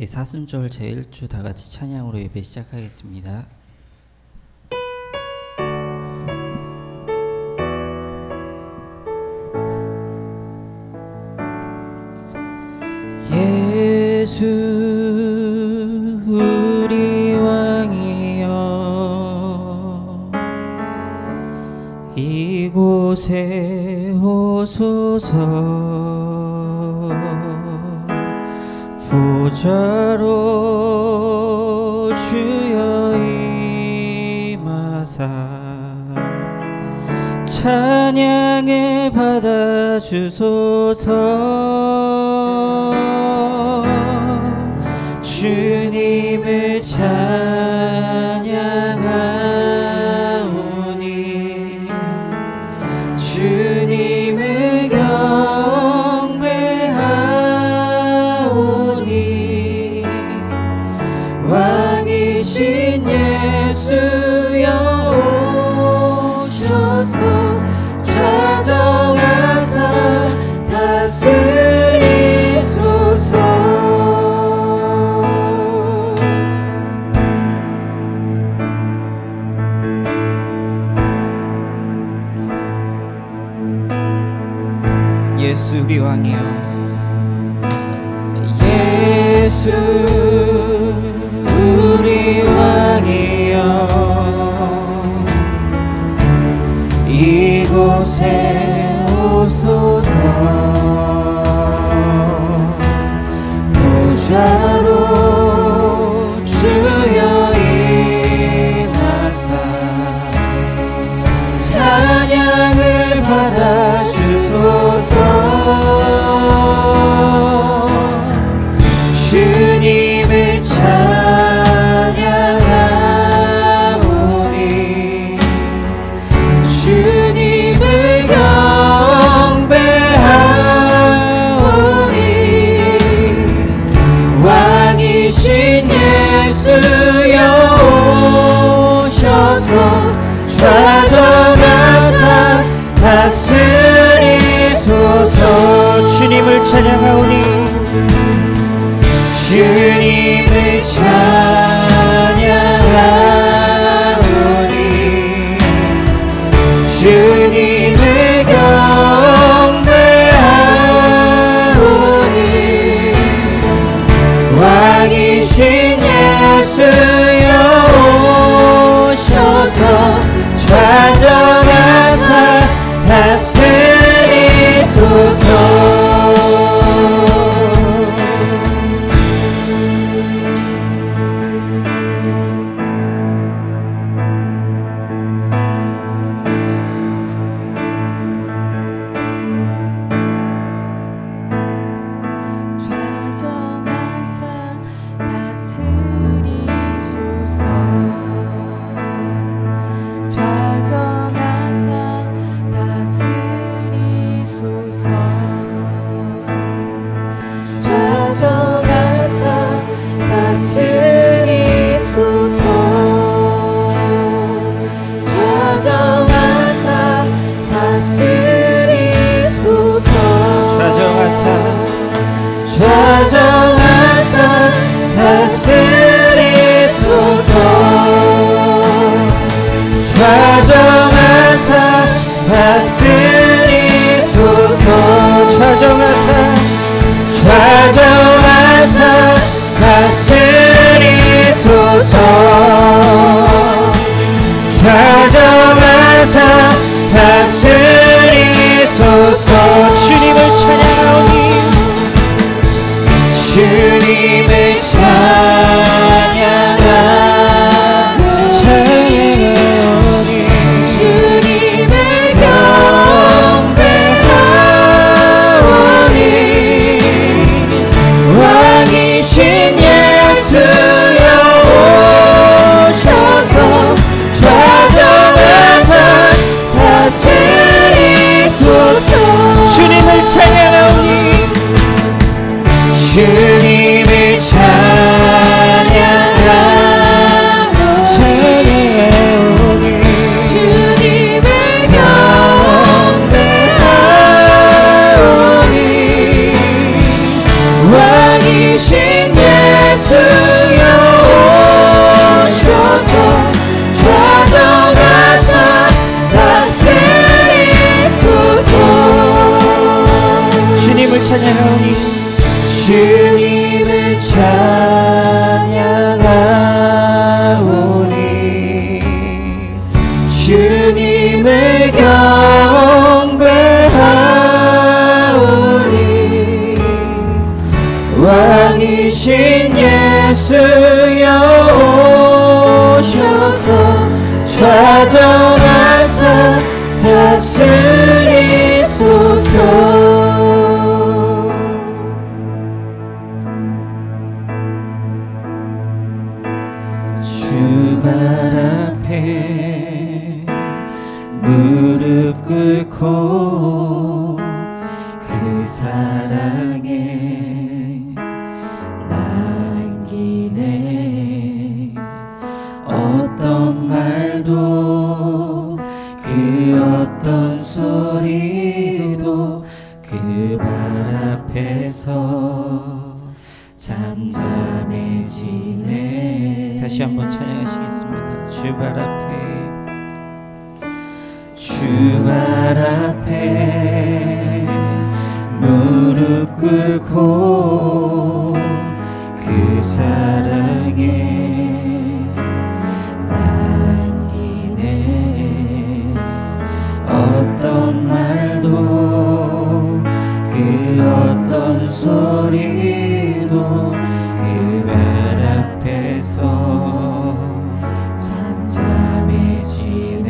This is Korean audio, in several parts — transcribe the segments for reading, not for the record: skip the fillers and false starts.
사순절 제1주 다같이 찬양으로 예배 시작하겠습니다. 예수 우리 왕이여 이곳에 오소서. 보좌로 주여 임하사 찬양을 받아주소서. 주님을 찬양하오니 주님을 경배하오니 왕이신 예수여 오셔서 찾아가사 다스리소서. 예수 우리 왕이여 예수 우리 왕이여 이곳에 오소서. 보좌로 주여 임하사 찬양을 받아주소서. 주님을 찬양하오니 주님을 경배하오니 왕이신 예수여 오셔서 찾아가사 다스리소서. 주님을 찬양하오니 주님을 찬양하오니 주님을 경배하오니 왕이신 예수여 오셔서 찾아가사 다스리소서. 이신 예수여 오셔서 좌정하사 다스리소서. 주 발 앞에 무릎 꿇고 그 사랑에 남기네. 어떤 말도 그 어떤 소리도 그 발 앞에서 잠잠해지네. 다시 한번 찬양하시겠습니다. 주 발 앞에 주 발 앞에 무릎 꿇고 그 사랑에 남기네. 어떤 말도 그 어떤 소리도 그 발 앞에서 잠잠해지네.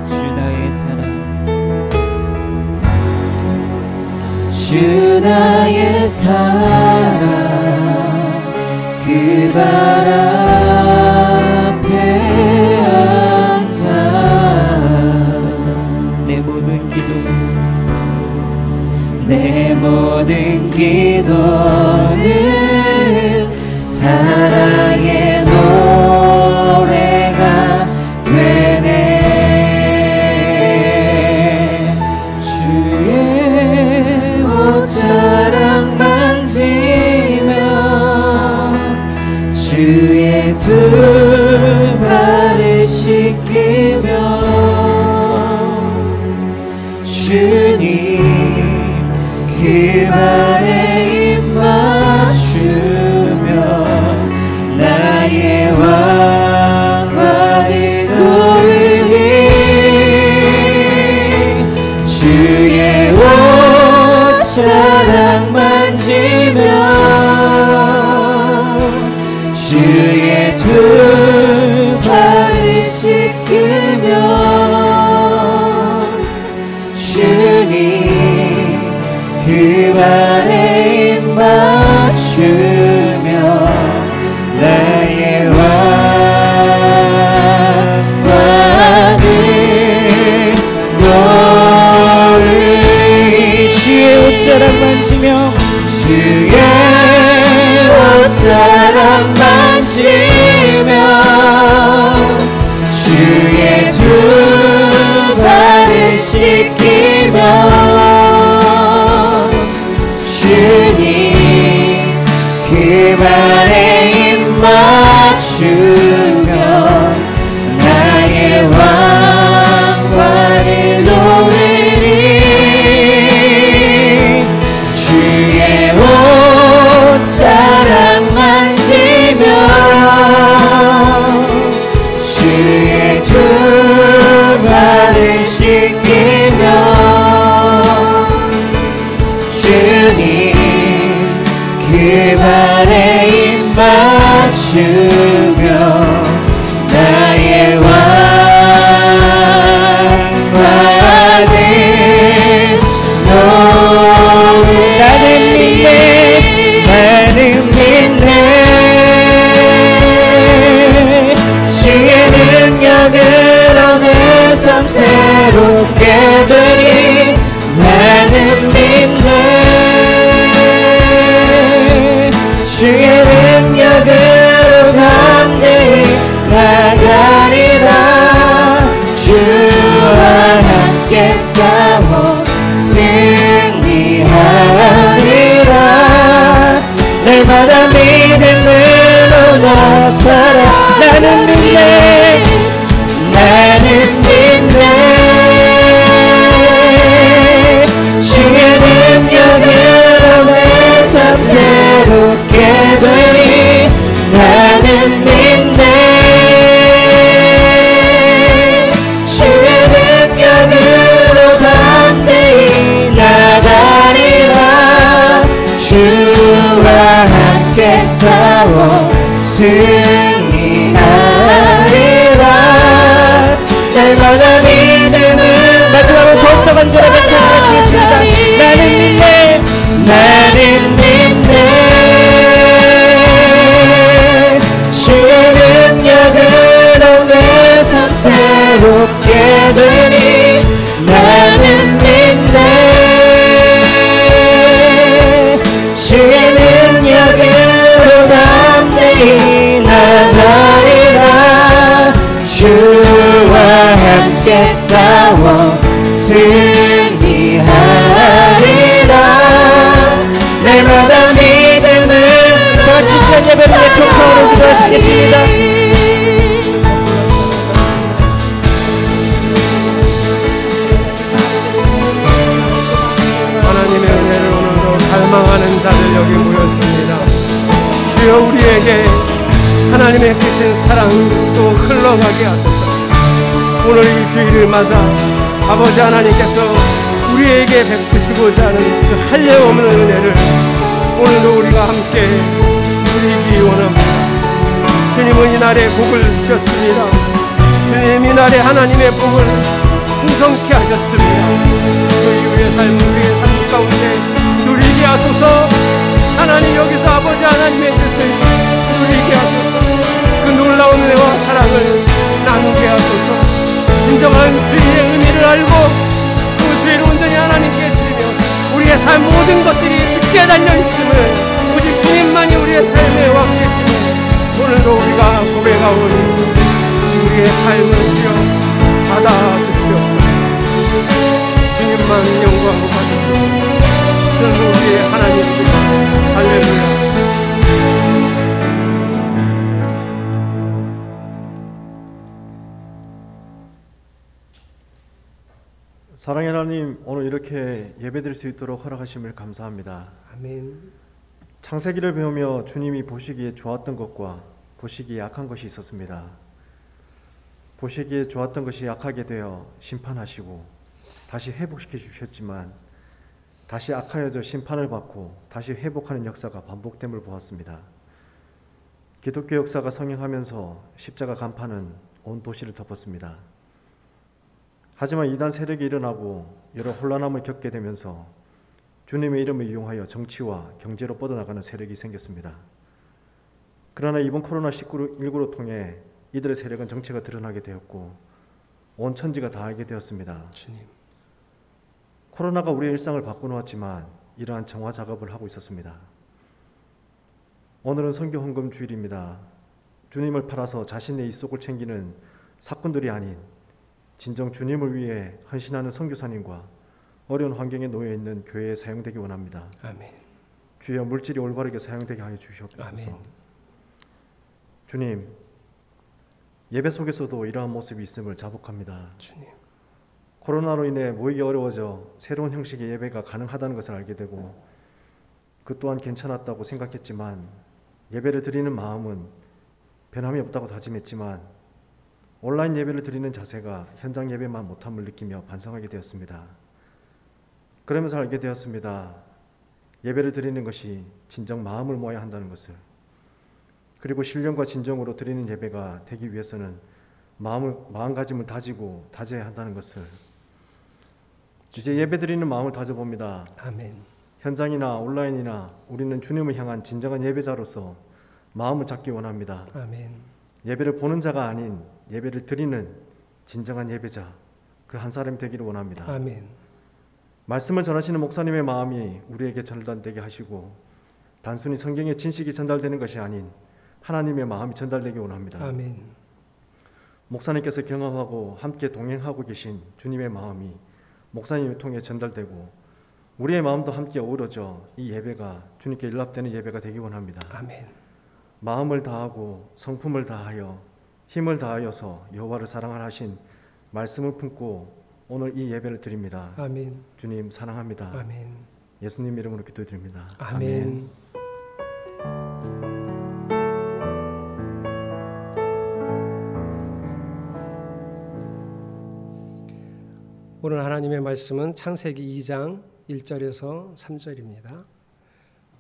주 나의 사랑 주 나의 사랑 그 발 앞에 앉아 내 모든 기도는 사랑의 노래가 되네. 주의 옷자락 만지며 주의 두 발을 씻기며 주님 그 발에 입 맞추며 나의 왕관을 놓으리. 주의 옷자락 만지며 주의 두 발을 씻기며 주님 그 발에 입 맞추며 나의 왕관을 놓으리. 주의 옷자락 만지며 주의 옷자락 만지며 주의 두 발을 씻기며 주님 그 발에 입 맞추며 나의 왕관을 놓으리. 주의 옷자락 만지며 주의 두 발을 씻기며 주님 그 발에 입 맞추며 나의 왕관을 놓으리. 나는 믿네 주의 능력으로 내 삶 새롭게 되리. 나는 믿네 주의 능력으로 담대히 나가리라. 주와 함께 싸워 승리하리라. 날마다 믿음으로 나서라. 나는 믿네 주의 능력으로 내 삶 새롭게 되리. 나는 믿네 주의 능력으로 담대히 나가리라. 승리하리라. 날마다 믿음을 마지막으로 더욱더 간절하게 찬양하시겠습니다. 나는 믿네, 나는 믿네. 주의 능력으로 내 삶 새롭게 되니 나는 믿네. 주의 능력으로 담대히 나가리라. 주와 함께 싸워 승리하리라. 날마다 믿음을 같이 시간 예배를 위해 통성으로 기도하시겠습니다. 하나님의 은혜를 오늘도 갈망하는 자들 여기 모였습니다. 주여 우리에게 하나님의 크신 사랑 또 흘러가게 하소서. 오늘 이 주일을 맞아 아버지 하나님께서 우리에게 베푸시고자 하는 그 한량없는 은혜를 오늘도 우리가 함께 누리기 원합니다. 주님은 이날에 복을 주셨습니다. 주님 이날에 하나님의 복을 풍성케 하셨습니다. 그 이후의 삶 우리의 삶 가운데 누리게 하소서. 하나님 여기서 아버지 하나님의 뜻을 누리게 하소서. 그 놀라운 은혜와 사랑을 나누게 하소서. 진정한 주의의 의미를 알고 그 주의를 온전히 하나님께 드리며 우리의 삶 모든 것들이 주께 달려있음을 오직 주님만이 우리의 삶의 왕이시니 오늘도 우리가 고백하오니 우리의 삶을 주여 받아주시옵소서. 주님만 영광을 받으시옵소서. 저는 우리의 하나님입니다. 할렐루야. 사랑의 하나님, 오늘 이렇게 예배드릴 수 있도록 허락하심을 감사합니다. 아멘. 창세기를 배우며 주님이 보시기에 좋았던 것과 보시기에 악한 것이 있었습니다. 보시기에 좋았던 것이 악하게 되어 심판하시고 다시 회복시켜 주셨지만 다시 악하여져 심판을 받고 다시 회복하는 역사가 반복됨을 보았습니다. 기독교 역사가 성행하면서 십자가 간판은 온 도시를 덮었습니다. 하지만 이단 세력이 일어나고 여러 혼란함을 겪게 되면서 주님의 이름을 이용하여 정치와 경제로 뻗어나가는 세력이 생겼습니다. 그러나 이번 코로나19로 통해 이들의 세력은 정체가 드러나게 되었고 온 천지가 다 알게 되었습니다. 주님. 코로나가 우리의 일상을 바꿔놓았지만 이러한 정화 작업을 하고 있었습니다. 오늘은 선교 헌금 주일입니다. 주님을 팔아서 자신의 입속을 챙기는 사건들이 아닌 진정 주님을 위해 헌신하는 선교사님과 어려운 환경에 놓여 있는 교회에 사용되기 원합니다. 아멘. 주여 물질이 올바르게 사용되게 하여 주시옵소서. 아멘. 주님, 예배 속에서도 이러한 모습이 있음을 자복합니다. 주님. 코로나로 인해 모이기 어려워져 새로운 형식의 예배가 가능하다는 것을 알게 되고 그 또한 괜찮았다고 생각했지만 예배를 드리는 마음은 변함이 없다고 다짐했지만 온라인 예배를 드리는 자세가 현장 예배만 못함을 느끼며 반성하게 되었습니다. 그러면서 알게 되었습니다. 예배를 드리는 것이 진정 마음을 모아야 한다는 것을, 그리고 신령과 진정으로 드리는 예배가 되기 위해서는 마음가짐을 다지고 다져야 한다는 것을, 이제 예배 드리는 마음을 다져봅니다. 아멘. 현장이나 온라인이나 우리는 주님을 향한 진정한 예배자로서 마음을 잡기 원합니다. 아멘. 예배를 보는 자가 아닌 예배를 드리는 진정한 예배자, 그 한 사람이 되기를 원합니다. 아멘. 말씀을 전하시는 목사님의 마음이 우리에게 전달되게 하시고 단순히 성경의 진식이 전달되는 것이 아닌 하나님의 마음이 전달되기 원합니다. 아멘. 목사님께서 경험하고 함께 동행하고 계신 주님의 마음이 목사님을 통해 전달되고 우리의 마음도 함께 어우러져 이 예배가 주님께 일납되는 예배가 되기 원합니다. 아멘. 마음을 다하고 성품을 다하여 힘을 다하여서 여호와를 사랑하라 하신 말씀을 품고 오늘 이 예배를 드립니다. 아멘. 주님 사랑합니다. 아멘. 예수님 이름으로 기도드립니다. 아멘. 오늘 하나님의 말씀은 창세기 2장 1절에서 3절입니다.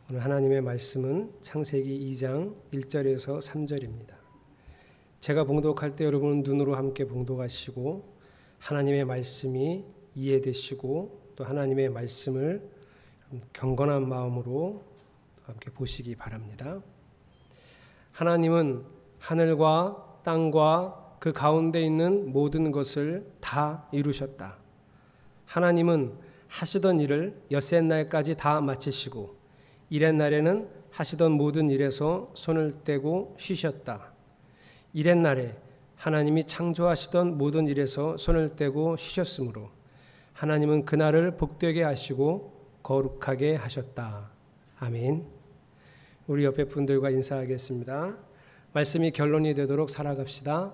오늘 하나님의 말씀은 창세기 2장 1절에서 3절입니다. 제가 봉독할 때 여러분은 눈으로 함께 봉독하시고 하나님의 말씀이 이해되시고 또 하나님의 말씀을 경건한 마음으로 함께 보시기 바랍니다. 하나님은 하늘과 땅과 그 가운데 있는 모든 것을 다 이루셨다. 하나님은 하시던 일을 엿새 날까지 다 마치시고 일의 날에는 하시던 모든 일에서 손을 떼고 쉬셨다. 일의 날에 하나님이 창조하시던 모든 일에서 손을 떼고 쉬셨으므로 하나님은 그날을 복되게 하시고 거룩하게 하셨다. 아멘. 우리 옆에 분들과 인사하겠습니다. 말씀이 결론이 되도록 살아갑시다.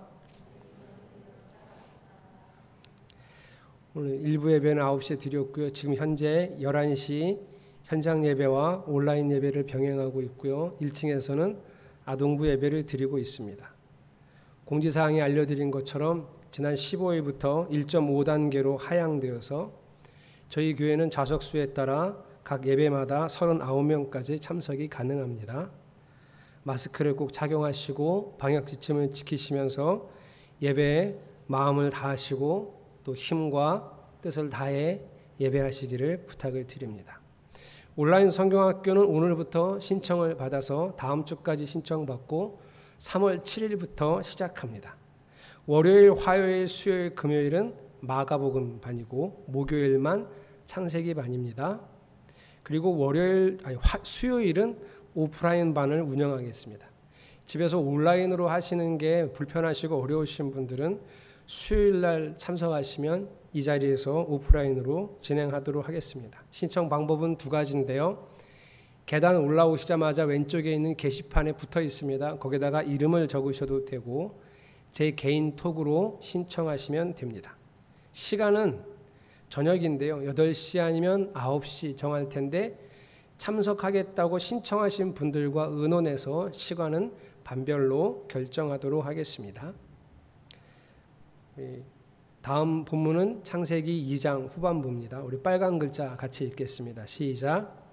오늘 일부 예배는 9시에 드렸고요. 지금 현재 11시 현장 예배와 온라인 예배를 병행하고 있고요. 1층에서는 아동부 예배를 드리고 있습니다. 공지사항에 알려드린 것처럼 지난 15일부터 1.5단계로 하향되어서 저희 교회는 좌석수에 따라 각 예배마다 39명까지 참석이 가능합니다. 마스크를 꼭 착용하시고 방역 지침을 지키시면서 예배에 마음을 다하시고 또 힘과 뜻을 다해 예배하시기를 부탁을 드립니다. 온라인 성경학교는 오늘부터 신청을 받아서 다음 주까지 신청받고 3월 7일부터 시작합니다. 월요일, 화요일, 수요일, 금요일은 마가복음 반이고 목요일만 창세기 반입니다. 그리고 수요일은 오프라인 반을 운영하겠습니다. 집에서 온라인으로 하시는 게 불편하시고 어려우신 분들은 수요일 날 참석하시면 이 자리에서 오프라인으로 진행하도록 하겠습니다. 신청 방법은 두 가지인데요. 계단 올라오시자마자 왼쪽에 있는 게시판에 붙어 있습니다. 거기다가 이름을 적으셔도 되고 제 개인 톡으로 신청하시면 됩니다. 시간은 저녁인데요. 8시 아니면 9시 정할 텐데 참석하겠다고 신청하신 분들과 의논해서 시간은 반별로 결정하도록 하겠습니다. 다음 본문은 창세기 2장 후반부입니다. 우리 빨간 글자 같이 읽겠습니다. 시작.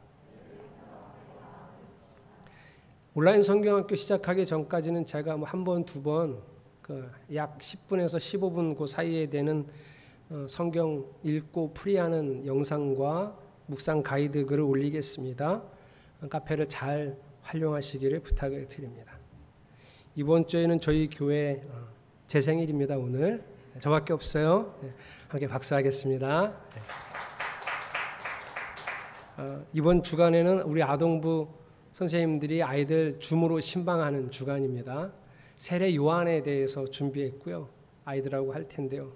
온라인 성경학교 시작하기 전까지는 제가 한 번, 두 번 약 10분에서 15분 그 사이에 되는 성경 읽고 풀이하는 영상과 묵상 가이드 글을 올리겠습니다. 카페를 잘 활용하시기를 부탁을 드립니다. 이번 주에는 저희 교회 제 생일입니다. 오늘 저밖에 없어요. 함께 박수하겠습니다. 이번 주간에는 우리 아동부 선생님들이 아이들 줌으로 신방하는 주간입니다. 세례 요한에 대해서 준비했고요. 아이들하고 할 텐데요.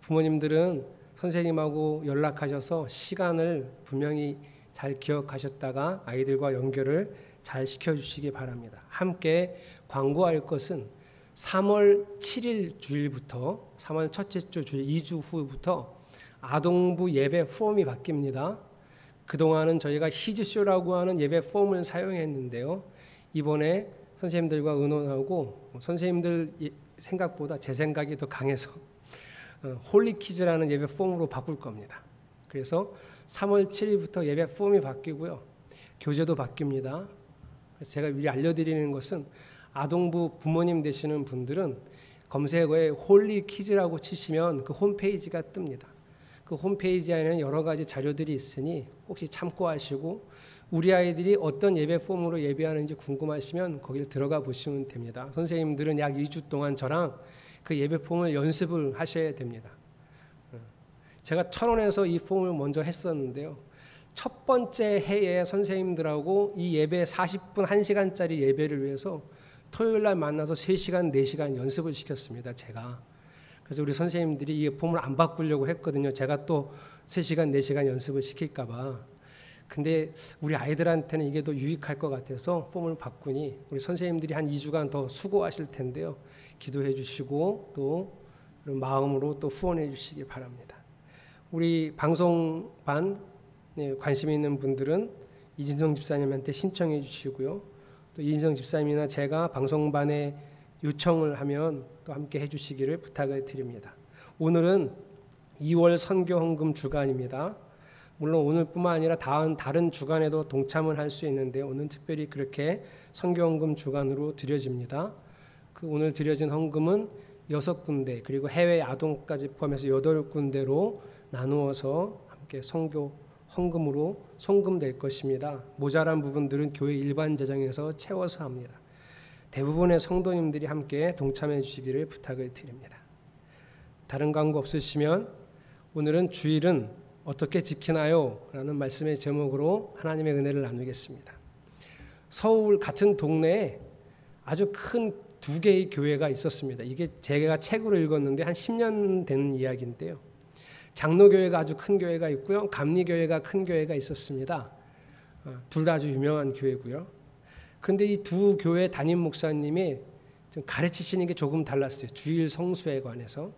부모님들은 선생님하고 연락하셔서 시간을 분명히 잘 기억하셨다가 아이들과 연결을 잘 시켜주시기 바랍니다. 함께 광고할 것은 3월 7일 주일부터 3월 첫째 주 주일 2주 후부터 아동부 예배 폼이 바뀝니다. 그동안은 저희가 히즈쇼라고 하는 예배 폼을 사용했는데요. 이번에 선생님들과 의논하고 선생님들 생각보다 제 생각이 더 강해서 홀리키즈라는 예배 폼으로 바꿀 겁니다. 그래서 3월 7일부터 예배 폼이 바뀌고요. 교재도 바뀝니다. 그래서 제가 미리 알려드리는 것은 아동부 부모님 되시는 분들은 검색어에 홀리키즈라고 치시면 그 홈페이지가 뜹니다. 그 홈페이지 안에는 여러 가지 자료들이 있으니 혹시 참고하시고 우리 아이들이 어떤 예배 폼으로 예배하는지 궁금하시면 거기를 들어가 보시면 됩니다. 선생님들은 약 2주 동안 저랑 그 예배 폼을 연습을 하셔야 됩니다. 제가 천원에서 이 폼을 먼저 했었는데요. 첫 번째 해에 선생님들하고 이 예배 40분 1시간짜리 예배를 위해서 토요일 날 만나서 3시간 4시간 연습을 시켰습니다. 제가. 그래서 우리 선생님들이 이 폼을 안 바꾸려고 했거든요. 제가 또 3시간 4시간 연습을 시킬까 봐. 근데 우리 아이들한테는 이게 더 유익할 것 같아서 폼을 바꾸니 우리 선생님들이 한 2주간 더 수고하실 텐데요. 기도해 주시고 또 마음으로 또 후원해 주시기 바랍니다. 우리 방송반 관심 있는 분들은 이진성 집사님한테 신청해 주시고요. 또 이진성 집사님이나 제가 방송반에 요청을 하면 또 함께 해주시기를 부탁을 드립니다. 오늘은 2월 선교헌금 주간입니다. 물론 오늘뿐만 아니라 다른 주간에도 동참을 할 수 있는데 오늘 특별히 그렇게 선교헌금 주간으로 드려집니다. 그 오늘 드려진 헌금은 6군데 그리고 해외 아동까지 포함해서 8군데로 나누어서 함께 선교 헌금으로 송금될 것입니다. 모자란 부분들은 교회 일반 재정에서 채워서 합니다. 대부분의 성도님들이 함께 동참해 주시기를 부탁을 드립니다. 다른 광고 없으시면 오늘은 주일은 어떻게 지키나요? 라는 말씀의 제목으로 하나님의 은혜를 나누겠습니다. 서울 같은 동네에 아주 큰 2개의 교회가 있었습니다. 이게 제가 책으로 읽었는데 한 10년 된 이야기인데요. 장로교회가 아주 큰 교회가 있고요. 감리교회가 큰 교회가 있었습니다. 둘 다 아주 유명한 교회고요. 그런데 이 두 교회 담임 목사님이 좀 가르치시는 게 조금 달랐어요. 주일 성수에 관해서.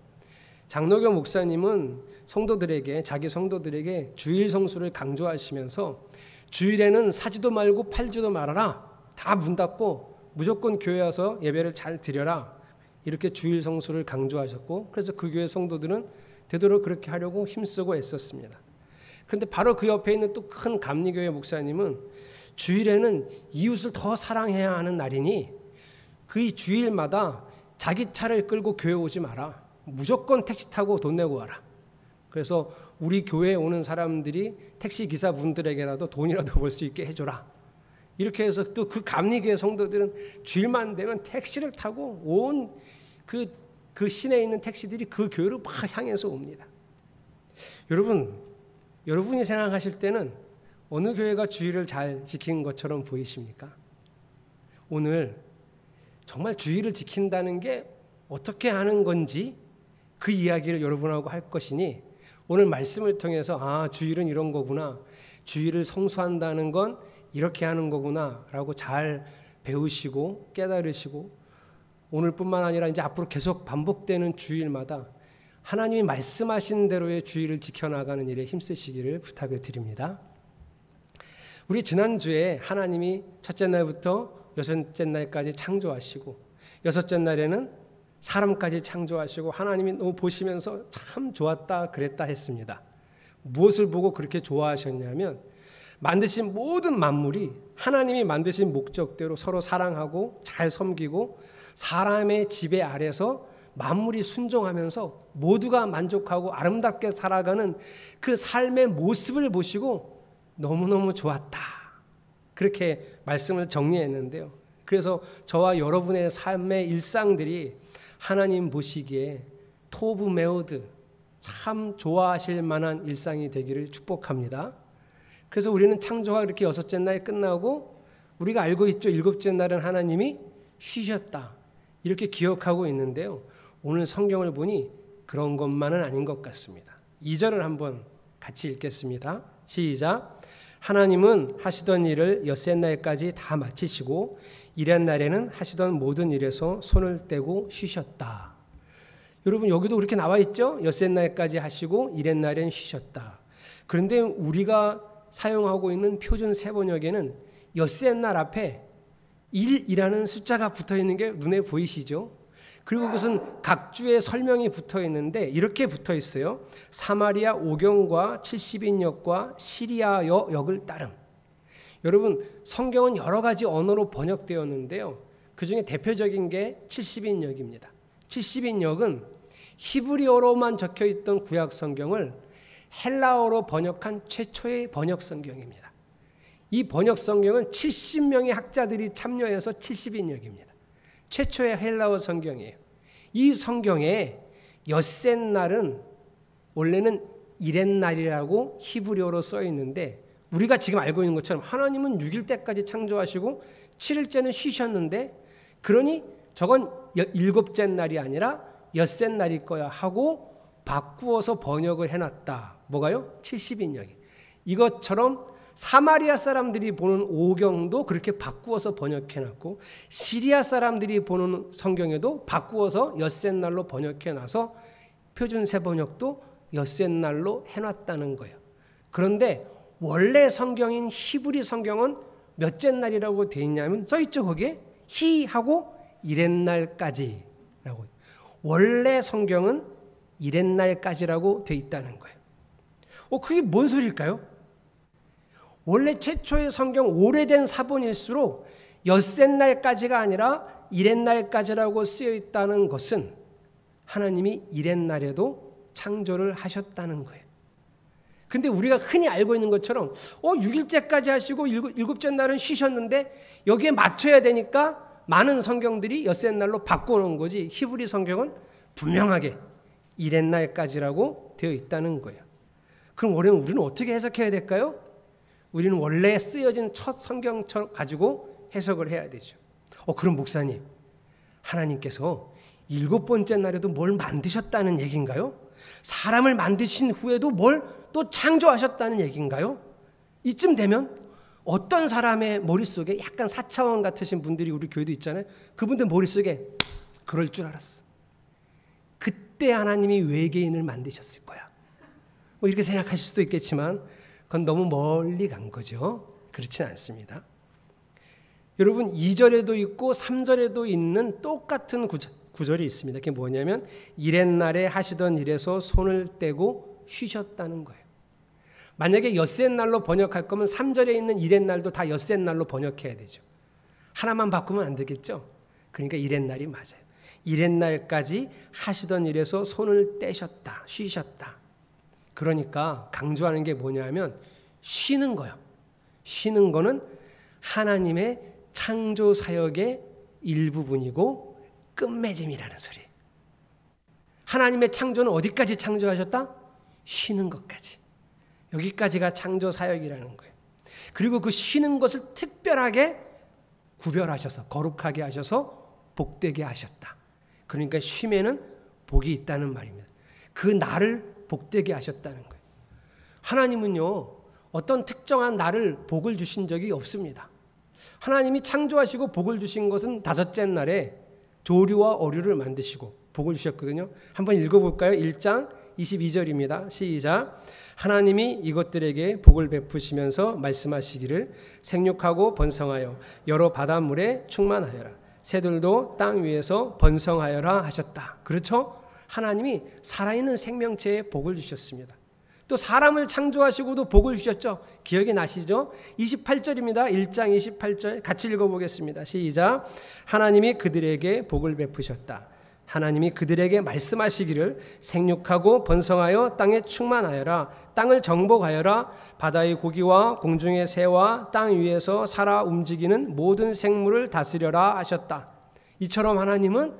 장로교 목사님은 성도들에게 자기 성도들에게 주일 성수를 강조하시면서 주일에는 사지도 말고 팔지도 말아라. 다 문 닫고 무조건 교회 와서 예배를 잘 드려라. 이렇게 주일 성수를 강조하셨고 그래서 그 교회 성도들은 되도록 그렇게 하려고 힘쓰고 애썼습니다. 그런데 바로 그 옆에 있는 또 큰 감리교회 목사님은 주일에는 이웃을 더 사랑해야 하는 날이니 그 주일마다 자기 차를 끌고 교회 오지 마라. 무조건 택시 타고 돈 내고 와라. 그래서 우리 교회에 오는 사람들이 택시 기사분들에게라도 돈이라도 벌 수 있게 해줘라. 이렇게 해서 또 그 감리교회 성도들은 주일만 되면 택시를 타고 온 그 시내에 있는 택시들이 그 교회로 막 향해서 옵니다. 여러분이 생각하실 때는 어느 교회가 주일을 잘 지킨 것처럼 보이십니까? 오늘 정말 주일을 지킨다는 게 어떻게 하는 건지 그 이야기를 여러분하고 할 것이니 오늘 말씀을 통해서 주일은 이런 거구나. 주일을 성수한다는 건 이렇게 하는 거구나 라고 잘 배우시고 깨달으시고 오늘뿐만 아니라 이제 앞으로 계속 반복되는 주일마다 하나님이 말씀하신 대로의 주일을 지켜나가는 일에 힘쓰시기를 부탁을 드립니다. 우리 지난주에 하나님이 첫째 날부터 여섯째 날까지 창조하시고 여섯째 날에는 사람까지 창조하시고 하나님이 너무 보시면서 참 좋았다 그랬다 했습니다. 무엇을 보고 그렇게 좋아하셨냐면 만드신 모든 만물이 하나님이 만드신 목적대로 서로 사랑하고 잘 섬기고 사람의 지배 아래서 만물이 순종하면서 모두가 만족하고 아름답게 살아가는 그 삶의 모습을 보시고 너무너무 좋았다. 그렇게 말씀을 정리했는데요. 그래서 저와 여러분의 삶의 일상들이 하나님 보시기에 토브 메오드 참 좋아하실 만한 일상이 되기를 축복합니다. 그래서 우리는 창조가 이렇게 여섯째 날 끝나고 우리가 알고 있죠. 일곱째 날은 하나님이 쉬셨다. 이렇게 기억하고 있는데요. 오늘 성경을 보니 그런 것만은 아닌 것 같습니다. 2절을 한번 같이 읽겠습니다. 시작. 하나님은 하시던 일을 엿새 날까지 다 마치시고 일한 날에는 하시던 모든 일에서 손을 떼고 쉬셨다. 여러분 여기도 그렇게 나와 있죠? 엿새 날까지 하시고 일한 날엔 쉬셨다. 그런데 우리가 사용하고 있는 표준 세번역에는 엿새 날 앞에 1이라는 숫자가 붙어 있는 게 눈에 보이시죠? 그리고 그것은 각 주의 설명이 붙어 있는데 이렇게 붙어 있어요. 사마리아 오경과 70인역과 시리아어 역을 따름. 여러분 성경은 여러 가지 언어로 번역되었는데요. 그중에 대표적인 게 70인역입니다. 70인역은 히브리어로만 적혀있던 구약 성경을 헬라어로 번역한 최초의 번역 성경입니다. 이 번역 성경은 70명의 학자들이 참여해서 70인역입니다. 최초의 헬라어 성경이에요. 이 성경에 엿새 날은 원래는 이렛날이라고 히브리어로 써 있는데 우리가 지금 알고 있는 것처럼 하나님은 6일 때까지 창조하시고 7일째는 쉬셨는데 그러니 저건 7째 날이 아니라 엿새 날일 거야 하고 바꾸어서 번역을 해놨다. 뭐가요? 70인역이. 이것처럼 사마리아 사람들이 보는 오경도 그렇게 바꾸어서 번역해놨고 시리아 사람들이 보는 성경에도 바꾸어서 엿새 날로 번역해놔서 표준 세번역도 엿새 날로 해놨다는 거예요. 그런데 원래 성경인 히브리 성경은 몇째 날이라고 되어 있냐면 써있죠. 거기에 희하고 이렛날까지라고. 원래 성경은 이렛날까지라고 되어 있다는 거예요. 그게 뭔 소리일까요? 원래 최초의 성경 오래된 사본일수록 엿새 날까지가 아니라 이렛날까지라고 쓰여 있다는 것은 하나님이 이렛날에도 창조를 하셨다는 거예요. 근데 우리가 흔히 알고 있는 것처럼 6일째까지 하시고 일곱째 날은 쉬셨는데 여기에 맞춰야 되니까 많은 성경들이 엿새날로 바꿔놓은 거지, 히브리 성경은 분명하게 이렛날까지라고 되어 있다는 거예요. 그럼 우리는 어떻게 해석해야 될까요? 우리는 원래 쓰여진 첫 성경처럼 가지고 해석을 해야 되죠. 그럼 목사님, 하나님께서 7번째 날에도 뭘 만드셨다는 얘기인가요? 사람을 만드신 후에도 뭘 또 창조하셨다는 얘기인가요? 이쯤 되면 어떤 사람의 머릿속에 약간 사차원 같으신 분들이 우리 교회도 있잖아요. 그분들 머릿속에 그럴 줄 알았어. 그때 하나님이 외계인을 만드셨을 거야. 이렇게 생각하실 수도 있겠지만 그건 너무 멀리 간 거죠. 그렇진 않습니다. 여러분, 2절에도 있고 3절에도 있는 똑같은 구절이 있습니다. 그게 뭐냐면 이렛날에 하시던 일에서 손을 떼고 쉬셨다는 거예요. 만약에 엿새날로 번역할 거면 3절에 있는 이렛날도 다 엿새날로 번역해야 되죠. 하나만 바꾸면 안 되겠죠. 그러니까 이렛날이 맞아요. 이렛날까지 하시던 일에서 손을 떼셨다, 쉬셨다. 그러니까 강조하는 게 뭐냐면 쉬는 거예요. 쉬는 거는 하나님의 창조 사역의 일부분이고 끝맺음이라는 소리. 하나님의 창조는 어디까지 창조하셨다? 쉬는 것까지. 여기까지가 창조 사역이라는 거예요. 그리고 그 쉬는 것을 특별하게 구별하셔서 거룩하게 하셔서 복되게 하셨다. 그러니까 쉼에는 복이 있다는 말입니다. 그 날을 복되게 하셨다는 거예요. 하나님은요, 어떤 특정한 날을 복을 주신 적이 없습니다. 하나님이 창조하시고 복을 주신 것은 5째 날에 조류와 어류를 만드시고 복을 주셨거든요. 한번 읽어볼까요? 1장 22절입니다. 시작. 하나님이 이것들에게 복을 베푸시면서 말씀하시기를 생육하고 번성하여 여러 바닷물에 충만하여라. 새들도 땅 위에서 번성하여라 하셨다. 그렇죠? 하나님이 살아있는 생명체에 복을 주셨습니다. 또 사람을 창조하시고도 복을 주셨죠. 기억이 나시죠? 28절입니다. 1장 28절 같이 읽어보겠습니다. 시작. 하나님이 그들에게 복을 베푸셨다. 하나님이 그들에게 말씀하시기를 생육하고 번성하여 땅에 충만하여라. 땅을 정복하여라. 바다의 고기와 공중의 새와 땅 위에서 살아 움직이는 모든 생물을 다스려라 하셨다. 이처럼 하나님은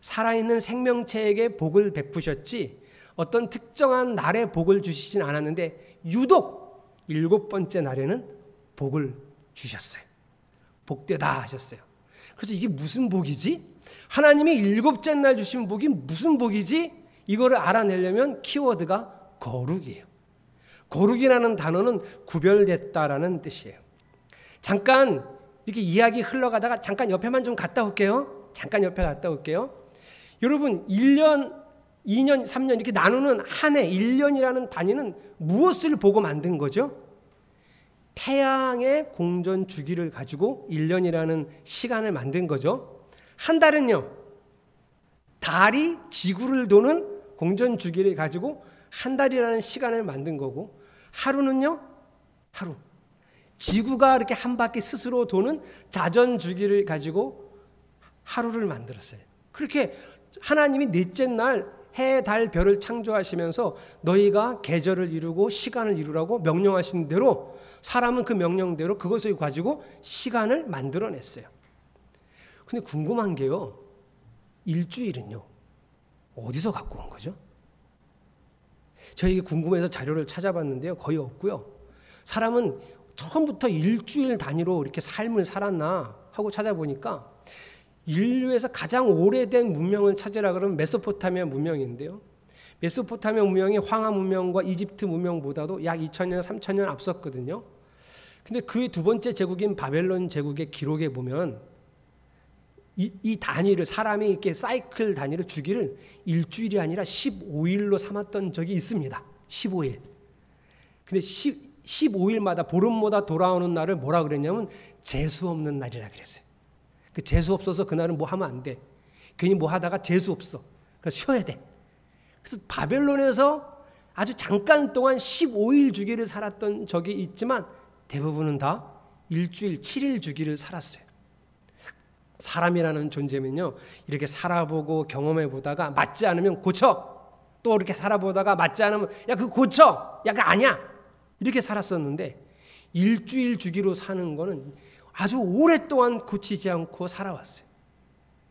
살아있는 생명체에게 복을 베푸셨지 어떤 특정한 날에 복을 주시진 않았는데 유독 7번째 날에는 복을 주셨어요. 복되다 하셨어요. 그래서 이게 무슨 복이지? 하나님이 7째 날 주신 복이 무슨 복이지? 이거를 알아내려면 키워드가 거룩이에요. 거룩이라는 단어는 구별됐다라는 뜻이에요. 잠깐 이렇게 이야기 흘러가다가 잠깐 옆에만 좀 갔다 올게요. 잠깐 옆에 갔다 올게요. 여러분 1년, 2년, 3년 이렇게 나누는 한 해 1년이라는 단위는 무엇을 보고 만든 거죠? 태양의 공전 주기를 가지고 1년이라는 시간을 만든 거죠. 한 달은요, 달이 지구를 도는 공전 주기를 가지고 한 달이라는 시간을 만든 거고, 하루는요, 하루. 지구가 이렇게 한 바퀴 스스로 도는 자전 주기를 가지고 하루를 만들었어요. 그렇게 하나님이 넷째 날 해, 달, 별을 창조하시면서 너희가 계절을 이루고 시간을 이루라고 명령하신 대로 사람은 그 명령대로 그것을 가지고 시간을 만들어냈어요. 근데 궁금한 게요, 일주일은요, 어디서 갖고 온 거죠? 저희 궁금해서 자료를 찾아봤는데요, 거의 없고요. 사람은 처음부터 일주일 단위로 이렇게 삶을 살았나 하고 찾아보니까 인류에서 가장 오래된 문명을 찾으라 그러면 메소포타미아 문명인데요. 메소포타미아 문명이 황하 문명과 이집트 문명보다도 약 2000년, 3000년 앞섰거든요. 근데 그 두 번째 제국인 바벨론 제국의 기록에 보면 이 단위를, 사람이 이렇게 사이클 단위를 주기를 일주일이 아니라 15일로 삼았던 적이 있습니다. 15일. 근데 15일마다 보름마다 돌아오는 날을 뭐라 그랬냐면 재수 없는 날이라 그랬어요. 그 재수 없어서 그날은 뭐 하면 안 돼. 괜히 뭐 하다가 재수 없어. 그래서 쉬어야 돼. 그래서 바벨론에서 아주 잠깐 동안 15일 주기를 살았던 적이 있지만 대부분은 다 일주일 7일 주기를 살았어요. 사람이라는 존재면요, 이렇게 살아보고 경험해 보다가 맞지 않으면 고쳐, 또 이렇게 살아보다가 맞지 않으면 야 그거 고쳐, 야 그거 아니야, 이렇게 살았었는데 일주일 주기로 사는 거는 아주 오랫동안 고치지 않고 살아왔어요.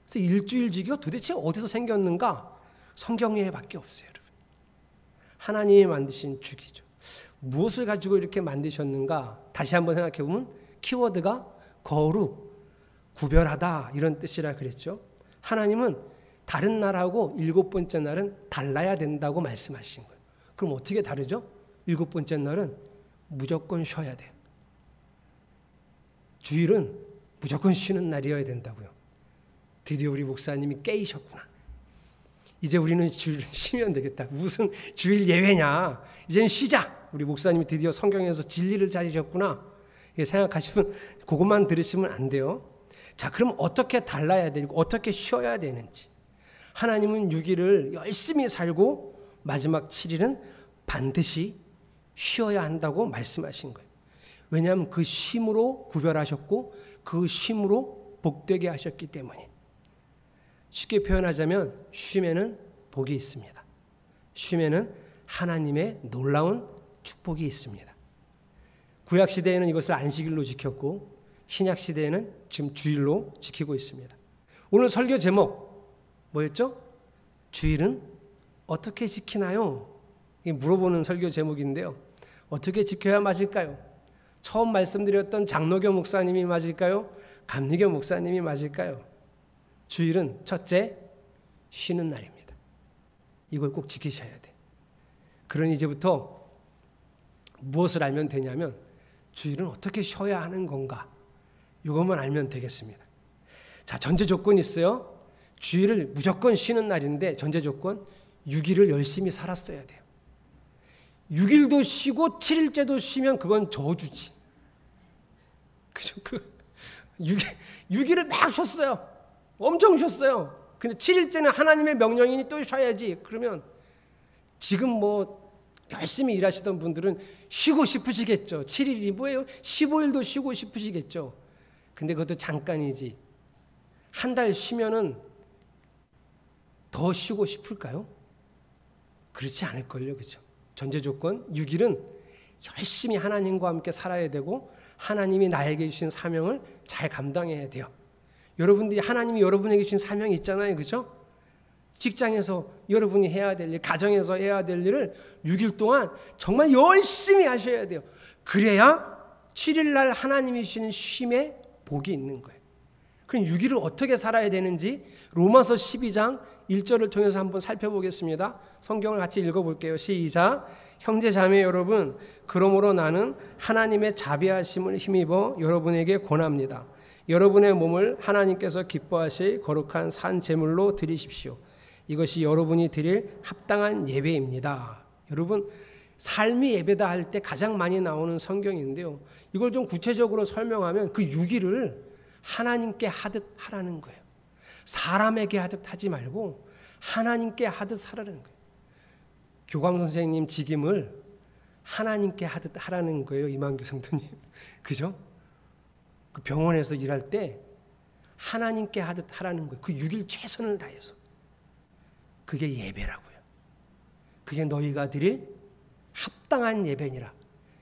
그래서 일주일 주기가 도대체 어디서 생겼는가? 성경에밖에 없어요, 여러분. 하나님이 만드신 주기죠. 무엇을 가지고 이렇게 만드셨는가? 다시 한번 생각해 보면 키워드가 거룩, 구별하다 이런 뜻이라 그랬죠. 하나님은 다른 날하고 7번째 날은 달라야 된다고 말씀하신 거예요. 그럼 어떻게 다르죠? 7번째 날은 무조건 쉬어야 돼요. 주일은 무조건 쉬는 날이어야 된다고요. 드디어 우리 목사님이 깨이셨구나. 이제 우리는 주일 쉬면 되겠다. 무슨 주일 예외냐. 이제는 쉬자. 우리 목사님이 드디어 성경에서 진리를 찾으셨구나. 생각하시면 그것만 들으시면 안 돼요. 자, 그럼 어떻게 달라야 되고 어떻게 쉬어야 되는지. 하나님은 6일을 열심히 살고 마지막 7일은 반드시 쉬어야 한다고 말씀하신 거예요. 왜냐하면 그 쉼으로 구별하셨고 그 쉼으로 복되게 하셨기 때문에. 쉽게 표현하자면 쉼에는 복이 있습니다. 쉼에는 하나님의 놀라운 축복이 있습니다. 구약시대에는 이것을 안식일로 지켰고 신약시대에는 지금 주일로 지키고 있습니다. 오늘 설교 제목 뭐였죠? 주일은 어떻게 지키나요? 물어보는 설교 제목인데요. 어떻게 지켜야 맞을까요? 처음 말씀드렸던 장로교 목사님이 맞을까요? 감리교 목사님이 맞을까요? 주일은 첫째, 쉬는 날입니다. 이걸 꼭 지키셔야 돼요. 그러니 이제부터 무엇을 알면 되냐면 주일은 어떻게 쉬어야 하는 건가? 이것만 알면 되겠습니다. 자, 전제 조건이 있어요. 주일을 무조건 쉬는 날인데 전제 조건 6일을 열심히 살았어야 돼요. 6일도 쉬고 7일째도 쉬면 그건 저주지. 그죠? 6일을 막 쉬었어요. 엄청 쉬었어요. 근데 7일째는 하나님의 명령이니 또 쉬어야지. 그러면 지금 뭐 열심히 일하시던 분들은 쉬고 싶으시겠죠. 7일이 뭐예요? 15일도 쉬고 싶으시겠죠. 근데 그것도 잠깐이지. 한 달 쉬면은 더 쉬고 싶을까요? 그렇지 않을걸요. 그렇죠? 전제 조건 6일은 열심히 하나님과 함께 살아야 되고 하나님이 나에게 주신 사명을 잘 감당해야 돼요. 여러분들이 하나님이 여러분에게 주신 사명이 있잖아요. 그렇죠? 직장에서 여러분이 해야 될 일, 가정에서 해야 될 일을 6일 동안 정말 열심히 하셔야 돼요. 그래야 7일 날 하나님이 주시는 쉼에 복이 있는 거예요. 그럼 6일을 어떻게 살아야 되는지 로마서 12장 1절을 통해서 한번 살펴보겠습니다. 성경을 같이 읽어볼게요. 시작. 형제 자매 여러분, 그러므로 나는 하나님의 자비하심을 힘입어 여러분에게 권합니다. 여러분의 몸을 하나님께서 기뻐하실 거룩한 산 제물로 드리십시오. 이것이 여러분이 드릴 합당한 예배입니다. 여러분, 삶이 예배다 할 때 가장 많이 나오는 성경인데요. 이걸 좀 구체적으로 설명하면 그 6일을 하나님께 하듯 하라는 거예요. 사람에게 하듯 하지 말고 하나님께 하듯 하라는 거예요. 교광 선생님 직임을 하나님께 하듯 하라는 거예요. 이만규 성도님. 그죠? 그 병원에서 일할 때 하나님께 하듯 하라는 거예요. 그 6일 최선을 다해서. 그게 예배라고요. 그게 너희가 드릴 합당한 예배니라.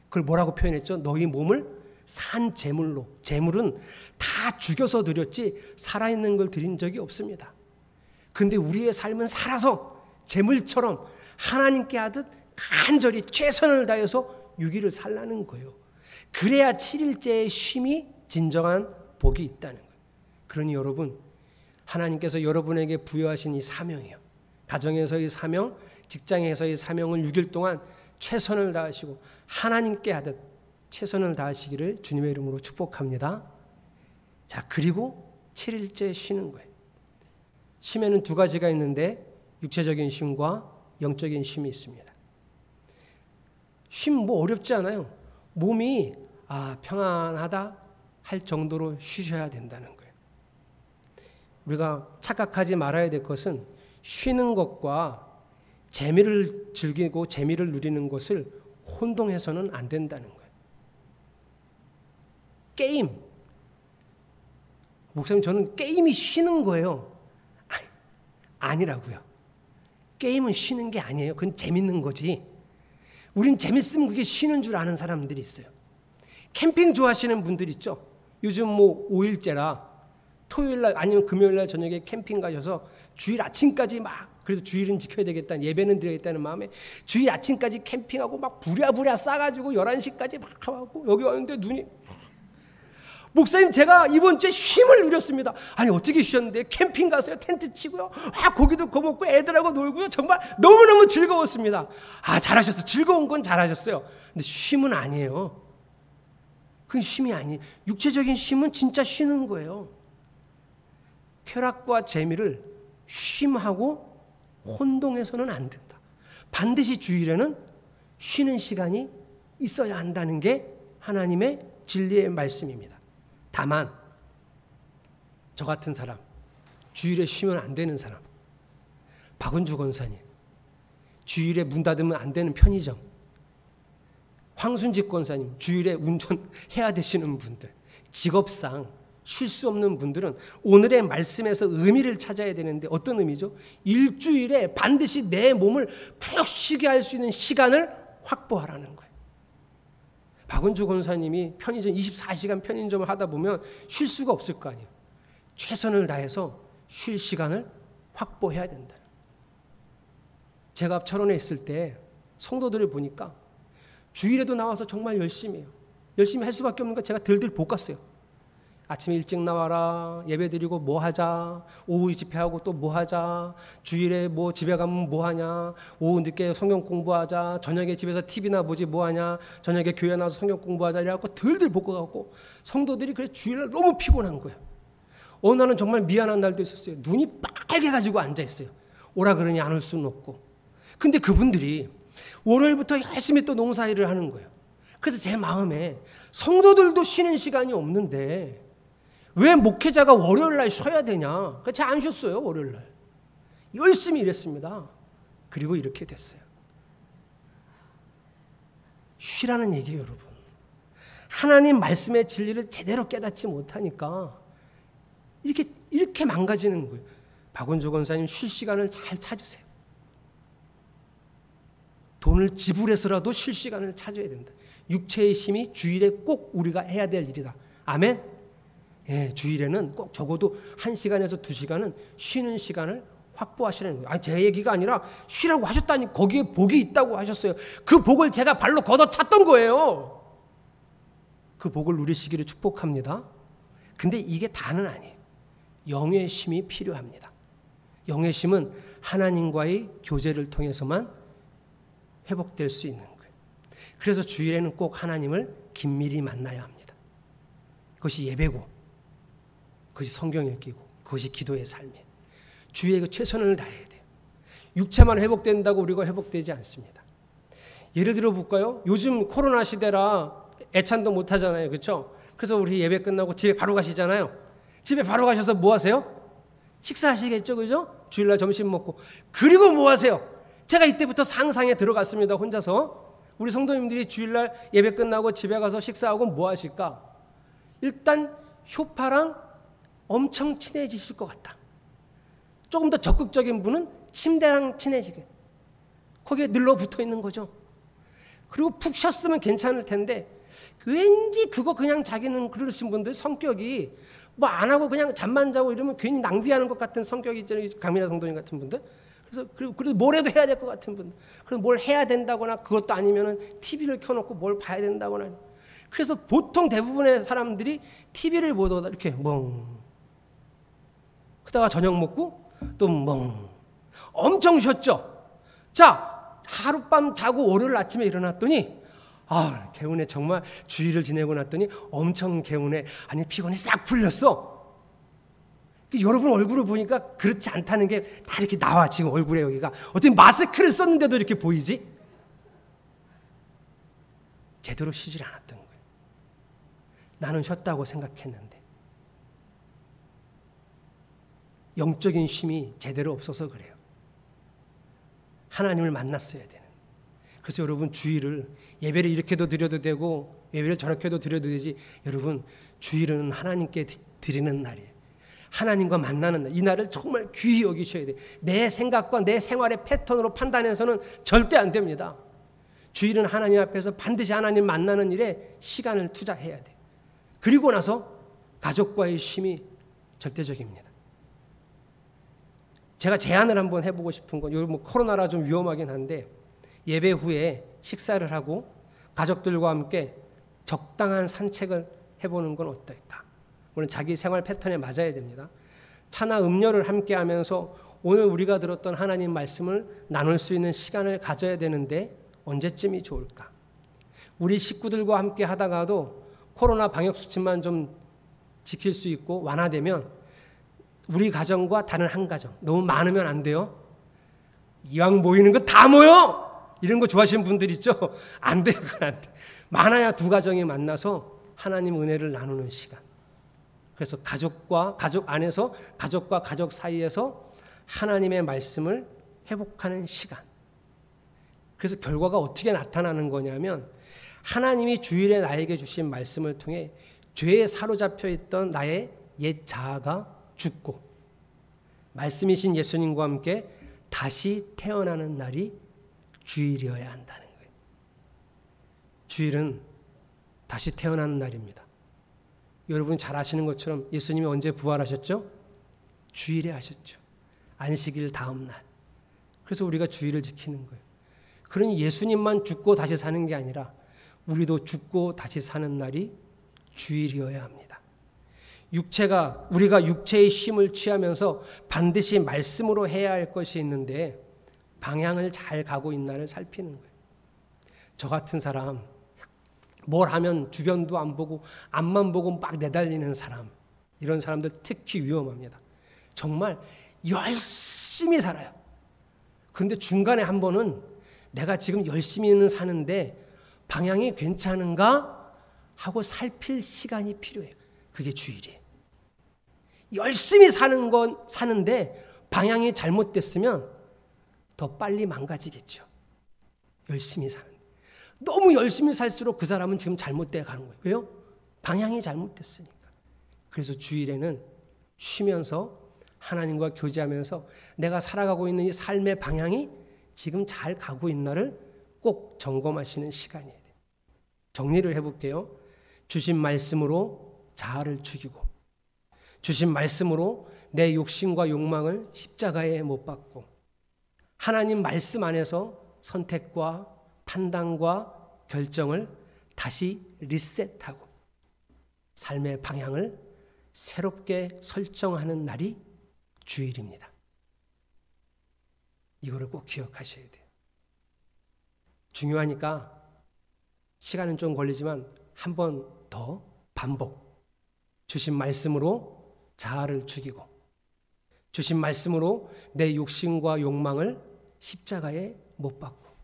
그걸 뭐라고 표현했죠? 너희 몸을 산 제물로. 제물은 다 죽여서 드렸지 살아있는 걸 드린 적이 없습니다. 근데 우리의 삶은 살아서 제물처럼 하나님께 하듯 간절히 최선을 다해서 6일을 살라는 거예요. 그래야 7일째의 쉼이 진정한 복이 있다는 거예요. 그러니 여러분, 하나님께서 여러분에게 부여하신 이 사명이요. 가정에서의 사명, 직장에서의 사명을 6일 동안 최선을 다하시고 하나님께 하듯 최선을 다하시기를 주님의 이름으로 축복합니다. 자, 그리고 7일째 쉬는 거예요. 쉼에는 두 가지가 있는데 육체적인 쉼과 영적인 쉼이 있습니다. 쉼 뭐 어렵지 않아요. 몸이 평안하다 할 정도로 쉬셔야 된다는 거예요. 우리가 착각하지 말아야 될 것은 쉬는 것과 재미를 즐기고 재미를 누리는 것을 혼동해서는 안 된다는 거예요. 게임, 목사님 저는 게임이 쉬는 거예요. 아니라고요. 게임은 쉬는 게 아니에요. 그건 재밌는 거지. 우린 재밌으면 그게 쉬는 줄 아는 사람들이 있어요. 캠핑 좋아하시는 분들 있죠. 요즘 뭐 5일째라 토요일날 아니면 금요일날 저녁에 캠핑 가셔서 주일 아침까지 막, 그래도 주일은 지켜야 되겠다는, 예배는 드려야겠다는 마음에 주일 아침까지 캠핑하고 막 부랴부랴 싸가지고 11시까지 막 하고 여기 왔는데 눈이, 목사님 제가 이번 주에 쉼을 누렸습니다. 아니 어떻게 쉬었는데? 캠핑 가서요, 텐트 치고요, 고기도 구워 먹고 애들하고 놀고요, 정말 너무너무 즐거웠습니다. 잘하셨어. 즐거운 건 잘하셨어요. 근데 쉼은 아니에요. 그건 쉼이 아니에요. 육체적인 쉼은 진짜 쉬는 거예요. 쾌락과 재미를 쉼하고 혼동해서는 안 된다. 반드시 주일에는 쉬는 시간이 있어야 한다는 게 하나님의 진리의 말씀입니다. 다만 저 같은 사람, 주일에 쉬면 안 되는 사람, 박은주 권사님, 주일에 문 닫으면 안 되는 편의점, 황순집 권사님, 주일에 운전해야 되시는 분들, 직업상 쉴 수 없는 분들은 오늘의 말씀에서 의미를 찾아야 되는데, 어떤 의미죠? 일주일에 반드시 내 몸을 푹 쉬게 할 수 있는 시간을 확보하라는 거예요. 박은주 권사님이 편의점 24시간 편의점을 하다 보면 쉴 수가 없을 거 아니에요. 최선을 다해서 쉴 시간을 확보해야 된다. 제가 철원에 있을 때 성도들을 보니까 주일에도 나와서 정말 열심히 해요. 열심히 할 수밖에 없는 거 제가 들들 볶았어요. 아침에 일찍 나와라, 예배 드리고 뭐 하자, 오후 집회하고 또 뭐 하자, 주일에 뭐 집에 가면 뭐 하냐, 오후 늦게 성경 공부하자, 저녁에 집에서 TV나 보지 뭐 하냐, 저녁에 교회 나와서 성경 공부하자, 이래갖고 들들 볶아갖고 성도들이 그래서 주일날 너무 피곤한 거예요. 어느 날은 정말 미안한 날도 있었어요. 눈이 빨개가지고 앉아있어요. 오라 그러니 안 올 수는 없고. 근데 그분들이 월요일부터 열심히 또 농사일을 하는 거예요. 그래서 제 마음에 성도들도 쉬는 시간이 없는데 왜 목회자가 월요일날 쉬어야 되냐. 제가 안 쉬었어요. 월요일날 열심히 일했습니다. 그리고 이렇게 됐어요. 쉬라는 얘기예요, 여러분. 하나님 말씀의 진리를 제대로 깨닫지 못하니까 이렇게 망가지는 거예요. 박원조 권사님, 쉴 시간을 잘 찾으세요. 돈을 지불해서라도 쉴 시간을 찾아야 된다. 육체의 힘이 주일에 꼭 우리가 해야 될 일이다. 아멘? 예, 주일에는 꼭 적어도 1시간에서 2시간은 쉬는 시간을 확보하시라는 거예요. 제 얘기가 아니라 쉬라고 하셨다니, 거기에 복이 있다고 하셨어요. 그 복을 제가 발로 걷어찼던 거예요. 그 복을 누리시기를 축복합니다. 근데 이게 다는 아니에요. 영의 쉼이 필요합니다. 영의 쉼은 하나님과의 교제를 통해서만 회복될 수 있는 거예요. 그래서 주일에는 꼭 하나님을 긴밀히 만나야 합니다. 그것이 예배고, 그것이 성경 읽기고, 그것이 기도의 삶이에요. 주일에 최선을 다해야 돼요. 육체만 회복된다고 우리가 회복되지 않습니다. 예를 들어 볼까요? 요즘 코로나 시대라 애찬도 못 하잖아요. 그렇죠? 그래서 우리 예배 끝나고 집에 바로 가시잖아요. 집에 바로 가셔서 뭐 하세요? 식사하시겠죠, 그죠? 주일날 점심 먹고. 그리고 뭐 하세요? 제가 이때부터 상상에 들어갔습니다. 혼자서. 우리 성도님들이 주일날 예배 끝나고 집에 가서 식사하고 뭐 하실까? 일단 효파랑 엄청 친해지실 것 같다. 조금 더 적극적인 분은 침대랑 친해지게, 거기에 늘러붙어 있는 거죠. 그리고 푹 쉬었으면 괜찮을 텐데 왠지 그거 그냥 자기는 그러신 분들 성격이 뭐 안 하고 그냥 잠만 자고 이러면 괜히 낭비하는 것 같은 성격이 있잖아요. 강민아 성도님 같은 분들. 그래서 뭘 해도 해야 될 것 같은 분들. 그래서 뭘 해야 된다거나, 그것도 아니면은 TV를 켜놓고 뭘 봐야 된다거나. 그래서 보통 대부분의 사람들이 TV를 보다가 이렇게 멍, 그러다가 저녁 먹고 또 멍. 엄청 쉬었죠. 자, 하룻밤 자고 월요일 아침에 일어났더니 개운해. 정말 주일을 지내고 났더니 엄청 개운해. 아니, 피곤이 싹 풀렸어. 여러분 얼굴을 보니까 그렇지 않다는 게 다 이렇게 나와. 지금 얼굴에 여기가 어떻게 마스크를 썼는데도 이렇게 보이지? 제대로 쉬질 않았던 거예요. 나는 쉬었다고 생각했는데 영적인 쉼이 제대로 없어서 그래요. 하나님을 만났어야 되는. 그래서 여러분 주일을, 예배를 이렇게도 드려도 되고 예배를 저렇게도 드려도 되지, 여러분 주일은 하나님께 드리는 날이에요. 하나님과 만나는 날, 이 날을 정말 귀히 여기셔야 돼요. 내 생각과 내 생활의 패턴으로 판단해서는 절대 안 됩니다. 주일은 하나님 앞에서 반드시 하나님 만나는 일에 시간을 투자해야 돼요. 그리고 나서 가족과의 쉼이 절대적입니다. 제가 제안을 한번 해보고 싶은 건, 요즘 뭐 코로나라 좀 위험하긴 한데, 예배 후에 식사를 하고 가족들과 함께 적당한 산책을 해보는 건 어떨까? 물론 자기 생활 패턴에 맞아야 됩니다. 차나 음료를 함께 하면서 오늘 우리가 들었던 하나님 말씀을 나눌 수 있는 시간을 가져야 되는데 언제쯤이 좋을까? 우리 식구들과 함께 하다가도 코로나 방역 수칙만 좀 지킬 수 있고 완화되면 우리 가정과 다른 한 가정, 너무 많으면 안 돼요. 이왕 모이는 거 다 모여! 이런 거 좋아하시는 분들 있죠? 안 돼요. 그건 안 돼. 많아야 두 가정이 만나서 하나님 은혜를 나누는 시간. 그래서 가족 안에서 가족과 가족 사이에서 하나님의 말씀을 회복하는 시간. 그래서 결과가 어떻게 나타나는 거냐면, 하나님이 주일에 나에게 주신 말씀을 통해 죄에 사로잡혀 있던 나의 옛 자아가 죽고 말씀이신 예수님과 함께 다시 태어나는 날이 주일이어야 한다는 거예요. 주일은 다시 태어나는 날입니다. 여러분이 잘 아시는 것처럼 예수님이 언제 부활하셨죠? 주일에 하셨죠. 안식일 다음 날. 그래서 우리가 주일을 지키는 거예요. 그러니 예수님만 죽고 다시 사는 게 아니라 우리도 죽고 다시 사는 날이 주일이어야 합니다. 우리가 육체의 쉼을 취하면서 반드시 말씀으로 해야 할 것이 있는데 방향을 잘 가고 있나를 살피는 거예요. 저 같은 사람, 뭘 하면 주변도 안 보고 앞만 보고 막 내달리는 사람, 이런 사람들 특히 위험합니다. 정말 열심히 살아요. 근데 중간에 한 번은 내가 지금 열심히는 사는데 방향이 괜찮은가 하고 살필 시간이 필요해요. 그게 주일이에요. 열심히 사는 건 사는데 방향이 잘못됐으면 더 빨리 망가지겠죠. 열심히 사는데. 너무 열심히 살수록 그 사람은 지금 잘못되어 가는 거예요. 왜요? 방향이 잘못됐으니까. 그래서 주일에는 쉬면서 하나님과 교제하면서 내가 살아가고 있는 이 삶의 방향이 지금 잘 가고 있나를 꼭 점검하시는 시간이에요. 정리를 해볼게요. 주신 말씀으로 자아를 죽이고, 주신 말씀으로 내 욕심과 욕망을 십자가에 못 박고, 하나님 말씀 안에서 선택과 판단과 결정을 다시 리셋하고 삶의 방향을 새롭게 설정하는 날이 주일입니다. 이거를 꼭 기억하셔야 돼요. 중요하니까 시간은 좀 걸리지만 한 번 더 반복. 주신 말씀으로 자아를 죽이고, 주신 말씀으로 내 욕심과 욕망을 십자가에 못 박고,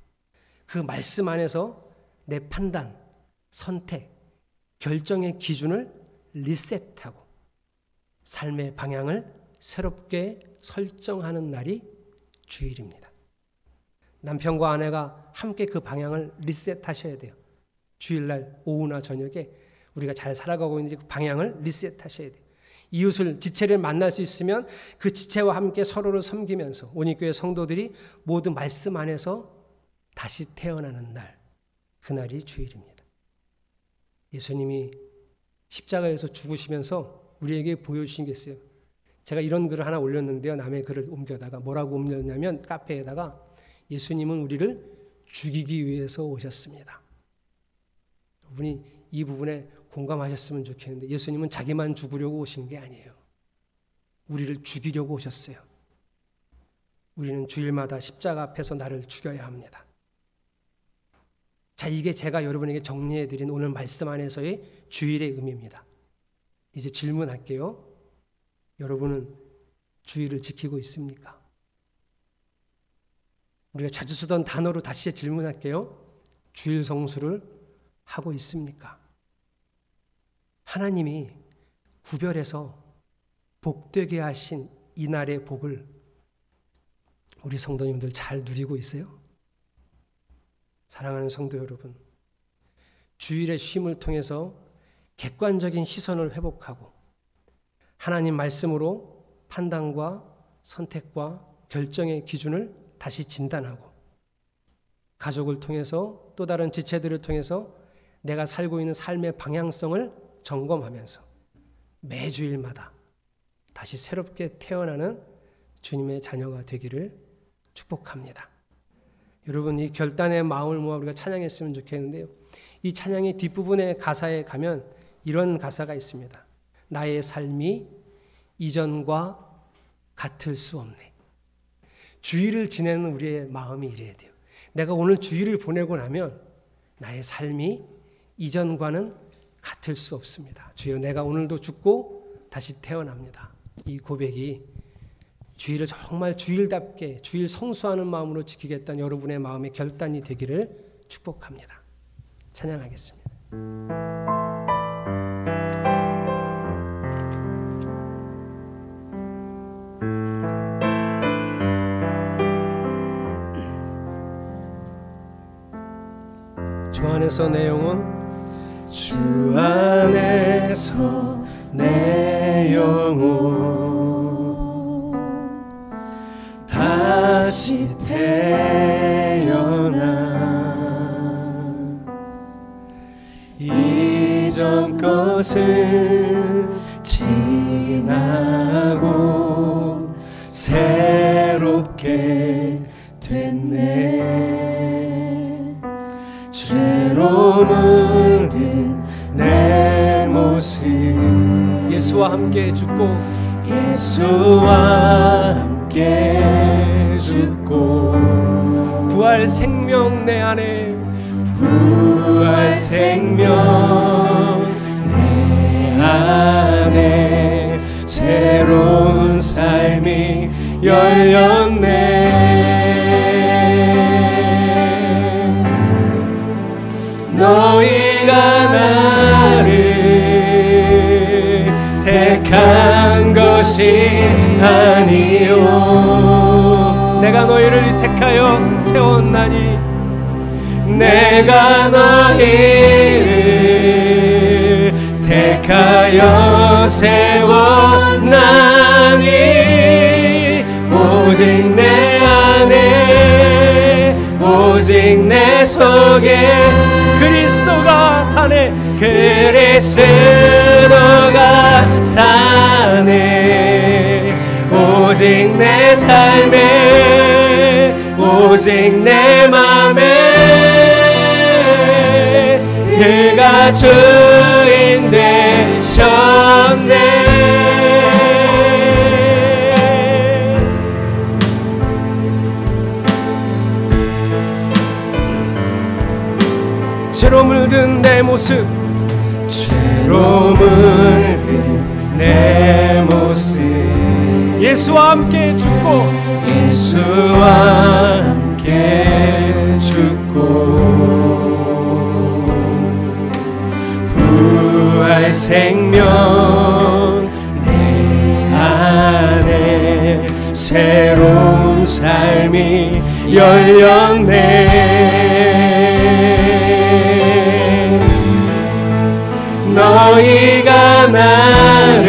그 말씀 안에서 내 판단, 선택, 결정의 기준을 리셋하고 삶의 방향을 새롭게 설정하는 날이 주일입니다. 남편과 아내가 함께 그 방향을 리셋하셔야 돼요. 주일날 오후나 저녁에 우리가 잘 살아가고 있는지 그 방향을 리셋하셔야 돼요. 이웃을, 지체를 만날 수 있으면 그 지체와 함께 서로를 섬기면서 온익교회 성도들이 모두 말씀 안에서 다시 태어나는 날, 그날이 주일입니다. 예수님이 십자가에서 죽으시면서 우리에게 보여주신 게 있어요. 제가 이런 글을 하나 올렸는데요. 남의 글을 옮겨다가 뭐라고 옮겼냐면, 카페에다가 예수님은 우리를 죽이기 위해서 오셨습니다. 여러분이 이 부분에 공감하셨으면 좋겠는데, 예수님은 자기만 죽으려고 오신 게 아니에요. 우리를 죽이려고 오셨어요. 우리는 주일마다 십자가 앞에서 나를 죽여야 합니다. 자, 이게 제가 여러분에게 정리해드린 오늘 말씀 안에서의 주일의 의미입니다. 이제 질문할게요. 여러분은 주일을 지키고 있습니까? 우리가 자주 쓰던 단어로 다시 질문할게요. 주일 성수를 하고 있습니까? 하나님이 구별해서 복되게 하신 이날의 복을 우리 성도님들 잘 누리고 있어요? 사랑하는 성도 여러분, 주일의 쉼을 통해서 객관적인 시선을 회복하고 하나님 말씀으로 판단과 선택과 결정의 기준을 다시 진단하고, 가족을 통해서 또 다른 지체들을 통해서 내가 살고 있는 삶의 방향성을 점검하면서 매주일마다 다시 새롭게 태어나는 주님의 자녀가 되기를 축복합니다. 여러분, 이 결단의 마음을 모아 우리가 찬양했으면 좋겠는데요. 이 찬양의 뒷부분의 가사에 가면 이런 가사가 있습니다. 나의 삶이 이전과 같을 수 없네. 주일을 지내는 우리의 마음이 이래야 돼요. 내가 오늘 주일을 보내고 나면 나의 삶이 이전과는 같을 수 없습니다. 주여, 내가 오늘도 죽고 다시 태어납니다. 이 고백이 주일을 정말 주일답게, 주일 성수하는 마음으로 지키겠다는 여러분의 마음의 결단이 되기를 축복합니다. 찬양하겠습니다. 주 안에서 내 영혼, 주 안에서 내 영혼 다시 태어나 이전 것은 지나고 새롭게 됐네. 죄로 물든 내 모습 예수와 함께 죽고 예수와 함께 죽고 부활 생명 내 안에 부활 생명 내 안에 새로운 삶이 열렸네. 너희가 나를 택한 것이 아니요 내가 너희를 택하여 세웠나니 내가 너희를 택하여 세웠나니 오직 내 안에 오직 내 속에 그리스도가 사네 그리스도가 사네 오직 내 삶에 오직 내 맘에 그가 주인 되셨네. 죄로 물든 내 모습 죄로 물든 내 모습 예수와 함께 죽고 예수와 함께 죽고 부활 생명 내 안에 새로운 삶이 열렸네. 너희가 나를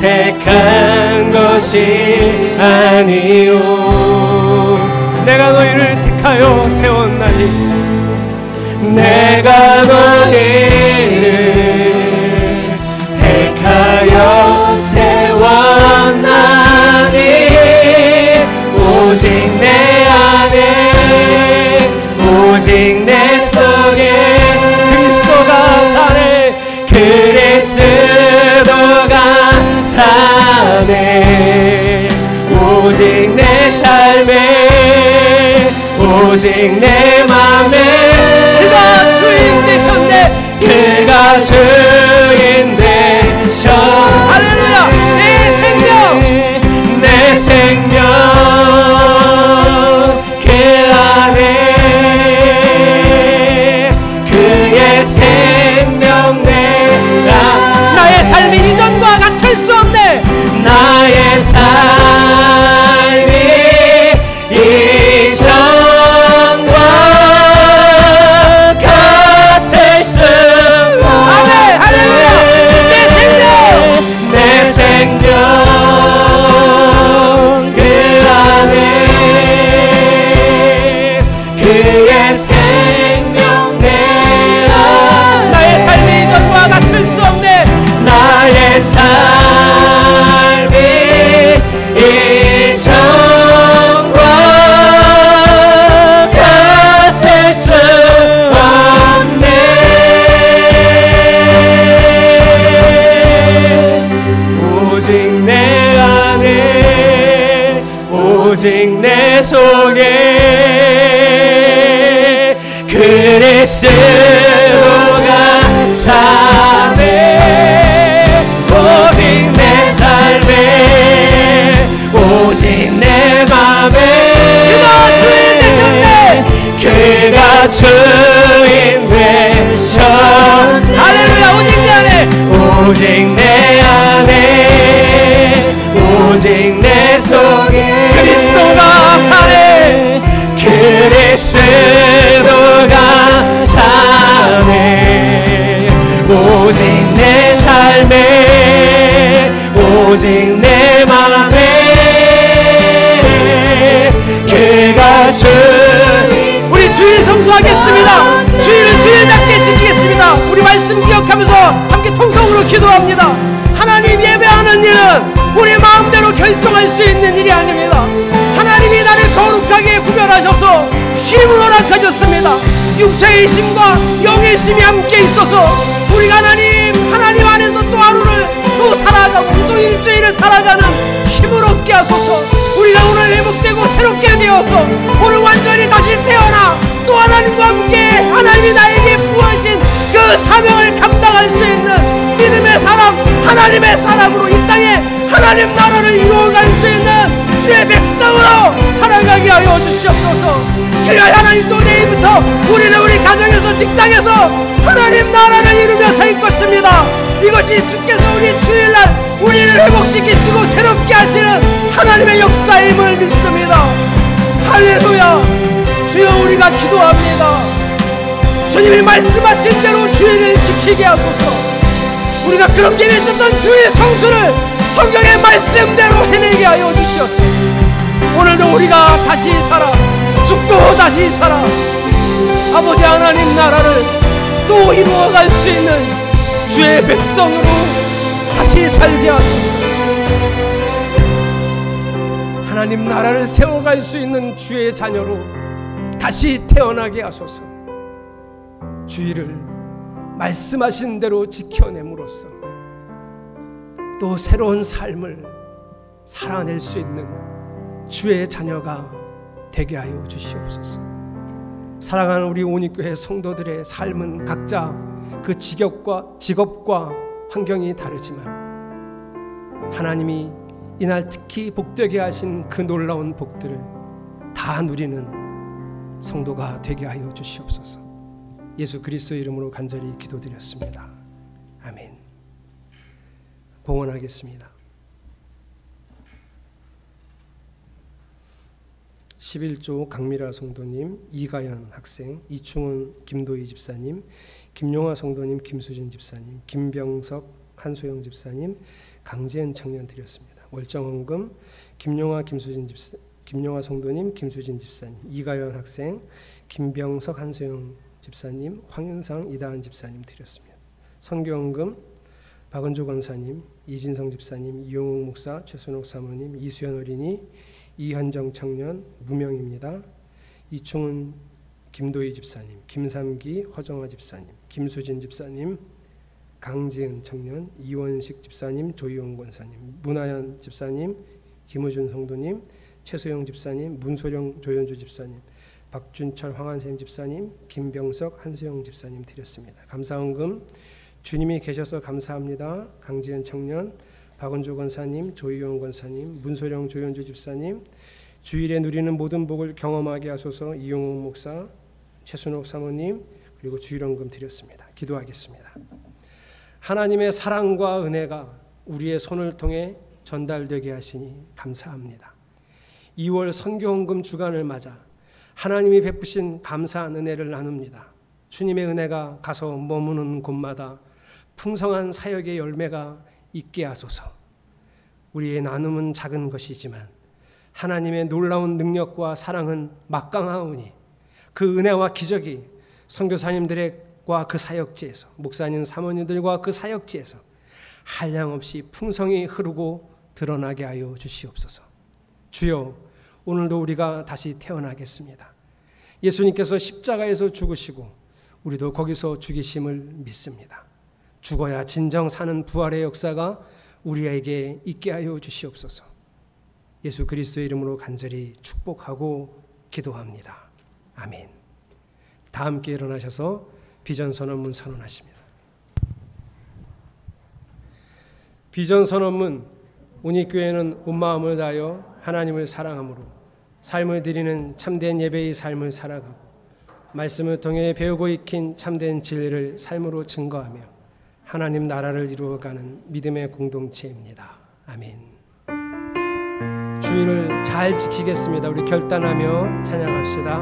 택한 것이 아니오 내가 너희를 택하여 세웠나니 내가 너희를 택하여 세웠나니 오직 내 안에 오직 내 속에 그리스도가 사네 그리스도가 사네 오직 내 삶에 오직 내 맘에 그가 주인 되셨네 그가 주인 되셨네 할렐루야 내 생명 내 생명 그 안에 그의 생명 내가 나의 삶이 이전과 같을 수 없네 나의 삶이 이전과 같을 수 아멘 할렐루야 내 오직 내 속에 그리스도가 사네. 오직 내 삶에 오직 내 맘에 그가 주인 되셨네. 그가 주인 되셨네. 할렐루야. 오직 내 안에 오직 내 안에 오직 내 속에 그리스도가 사네. 그리스도가 사네. 오직 내 삶에 오직 내 맘에 그가 주인. 우리 주일 성수하겠습니다. 주일을 주일답게 지키겠습니다. 우리 말씀 기억하면서 함께 통성으로 기도합니다. 하나님 예배하는 일은 우리 마음대로 결정할 수 있는 일이 아닙니다. 하나님이 나를 거룩하게 구별하셔서 쉼을 허락하셨습니다. 육체의 힘과 영의 힘이 함께 있어서 우리가 하나님 안에서 또 하루를 또 살아가고 또 일주일을 살아가는 힘을 얻게 하소서. 우리가 오늘 회복되고 새롭게 되어서 오늘 완전히 다시 태어나 또 하나님과 함께 하나님이 나에게 부어진 그 사명을 감당할 수 있는 믿음의 사람, 하나님의 사람으로 이 땅에 하나님 나라를 이루어갈 수 있는 주의 백성으로 살아가게 하여 주시옵소서. 그리하여 하나님 또 내일부터 우리는 우리 가정에서 직장에서 하나님 나라를 이루며 살 것입니다. 이것이 주께서 우리 주일날 우리를 회복시키시고 새롭게 하시는 하나님의 역사임을 믿습니다. 할렐루야. 주여 우리가 기도합니다. 주님이 말씀하신 대로 주일을 지키게 하소서. 우리가 그렇게 외쳤던 주의 성수를 성경의 말씀대로 해내게 하여 주시옵소서. 오늘도 우리가 다시 살아 죽고 다시 살아 아버지 하나님 나라를 또 이루어갈 수 있는 주의 백성으로 다시 살게 하소서. 하나님 나라를 세워갈 수 있는 주의 자녀로 다시 태어나게 하소서. 주의를 말씀하신 대로 지켜냄으로써 또 새로운 삶을 살아낼 수 있는 주의 자녀가 되게 하여 주시옵소서. 사랑하는 우리 온익교회 성도들의 삶은 각자 그 직업과 환경이 다르지만 하나님이 이날 특히 복되게 하신 그 놀라운 복들을 다 누리는 성도가 되게 하여 주시옵소서. 예수 그리스도의 이름으로 간절히 기도드렸습니다. 아멘. 봉헌하겠습니다. 11조 강미라 성도님, 이가연 학생, 이충은 김도희 집사님, 김용화 성도님, 김수진 집사님, 김병석 한소영 집사님, 강재현 청년 드렸습니다. 월정헌금 김용화 성도님, 김수진 집사님, 이가연 학생, 김병석 한소영 집사님, 황윤상 이다은 집사님 드렸습니다. 선교헌금 박은조 권사님, 이진성 집사님, 이용욱 목사, 최순옥 사모님, 이수연 어린이, 이현정 청년, 무명입니다. 이충은 김도희 집사님, 김삼기 허정아 집사님, 김수진 집사님, 강지은 청년, 이원식 집사님, 조희용 권사님, 문하연 집사님, 김우준 성도님, 최소영 집사님, 문소령 조현주 집사님, 박준철 황한샘 집사님, 김병석 한수영 집사님 드렸습니다. 감사헌금 주님이 계셔서 감사합니다. 강지은 청년, 박은조 권사님, 조희용 권사님, 문소령 조현주 집사님, 주일에 누리는 모든 복을 경험하게 하소서. 이용욱 목사, 최순옥 사모님, 그리고 주일헌금 드렸습니다. 기도하겠습니다. 하나님의 사랑과 은혜가 우리의 손을 통해 전달되게 하시니 감사합니다. 2월 선교헌금 주간을 맞아 하나님이 베푸신 감사한 은혜를 나눕니다. 주님의 은혜가 가서 머무는 곳마다 풍성한 사역의 열매가 있게 하소서. 우리의 나눔은 작은 것이지만 하나님의 놀라운 능력과 사랑은 막강하오니 그 은혜와 기적이 선교사님들과 그 사역지에서, 목사님 사모님들과 그 사역지에서 한량없이 풍성히 흐르고 드러나게 하여 주시옵소서. 주여, 오늘도 우리가 다시 태어나겠습니다. 예수님께서 십자가에서 죽으시고 우리도 거기서 죽이심을 믿습니다. 죽어야 진정 사는 부활의 역사가 우리에게 있게 하여 주시옵소서. 예수 그리스도의 이름으로 간절히 축복하고 기도합니다. 아멘. 다 함께 일어나셔서 비전 선언문 선언하십니다. 비전 선언문. 운익교회는 온 마음을 다하여 하나님을 사랑함으로 삶을 드리는 참된 예배의 삶을 살아가고 말씀을 통해 배우고 익힌 참된 진리를 삶으로 증거하며 하나님 나라를 이루어가는 믿음의 공동체입니다. 아멘. 주일을 잘 지키겠습니다. 우리 결단하며 찬양합시다.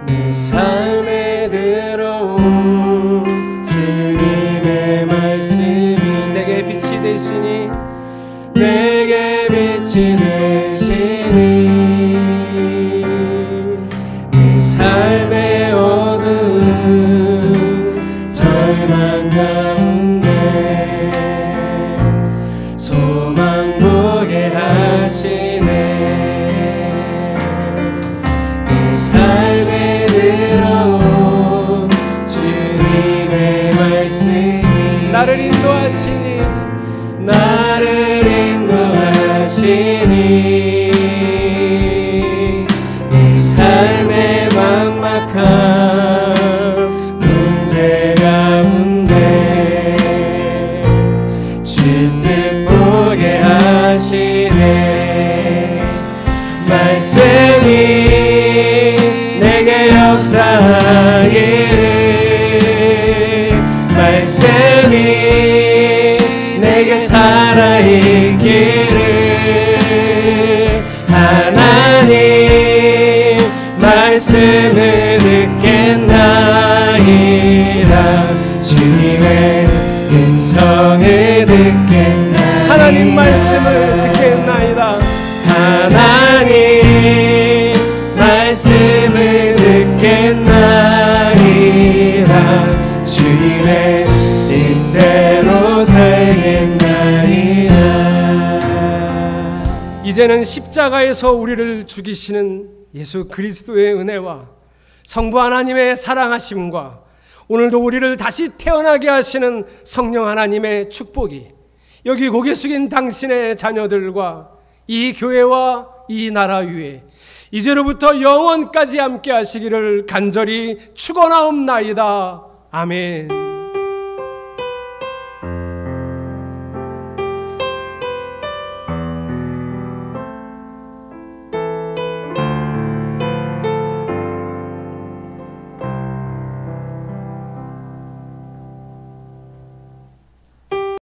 내 삶에 들어온 주님의 말씀이 내게 빛이 되시니 내게 빛이 되시니 내 삶의 어두운 절망 가운데 소망 보게 하시네. 내 삶에 들어온 주님의 말씀이 나를 인도하시니 내 삶의 막막한 문제 가운데 주뜻 보게 하시네. 말씀이 내게 역사하기를 말씀이 내게 살아있기를 하나님 말씀을 듣겠나이다. 주님의 음성을 듣겠나이다. 하나님 말씀을 듣겠나이다. 하나님 말씀을 듣겠나이다. 주님의 뜻대로 살겠나이다. 이제는 십자가에서 우리를 죽이시는 예수 그리스도의 은혜와 성부 하나님의 사랑하심과 오늘도 우리를 다시 태어나게 하시는 성령 하나님의 축복이 여기 고개 숙인 당신의 자녀들과 이 교회와 이 나라 위에 이제로부터 영원까지 함께 하시기를 간절히 축원하옵나이다. 아멘.